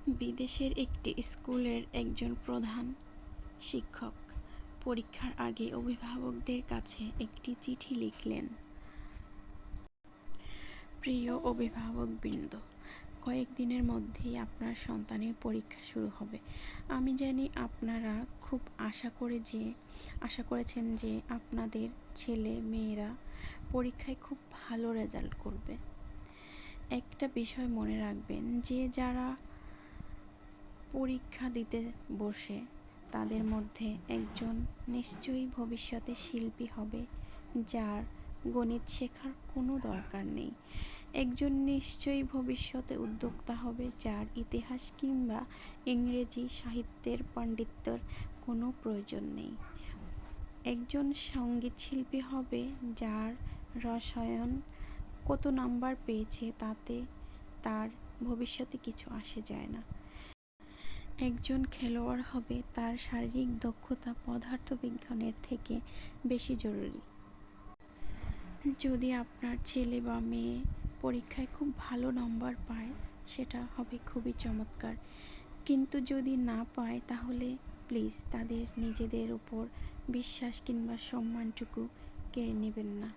বিদেশের একটি স্কুলের একজন প্রধান শিক্ষক পরীক্ষার আগে অভিভাবকদের কাছে একটি চিঠি লিখলেন। প্রিয় অভিভাবকবৃন্দ, কয়েকদিনের মধ্যেই আপনার সন্তানের পরীক্ষা শুরু হবে। আমি জানি আপনারা খুব আশা করেছেন যে আপনাদের ছেলে মেয়েরা পরীক্ষায় খুব ভালো রেজাল্ট করবে। একটা বিষয় মনে রাখবেন যে যারা পরীক্ষা দিতে বসে তাদের মধ্যে একজন নিশ্চয়ই ভবিষ্যতে শিল্পী হবে, যার গণিত শেখার কোনো দরকার নেই। একজন নিশ্চয়ই ভবিষ্যতে উদ্যোক্তা হবে, যার ইতিহাস কিংবা ইংরেজি সাহিত্যের পাণ্ডিত্যের কোনো প্রয়োজন নেই। একজন সঙ্গীতশিল্পী হবে, যার রসায়ন কত নাম্বার পেয়েছে তাতে তার ভবিষ্যতে কিছু আসে যায় না। একজন খেলোয়াড় হবে, তার শারীরিক দক্ষতা পদার্থবিজ্ঞানের থেকে বেশি জরুরি। যদি আপনার ছেলে বা মেয়ে পরীক্ষায় খুব ভালো নাম্বার পায়, সেটা হবে খুবই চমৎকার। কিন্তু যদি না পায়, তাহলে প্লিজ তাদের নিজেদের উপর বিশ্বাস কিংবা সম্মানটুকু কেড়ে নেবেন না।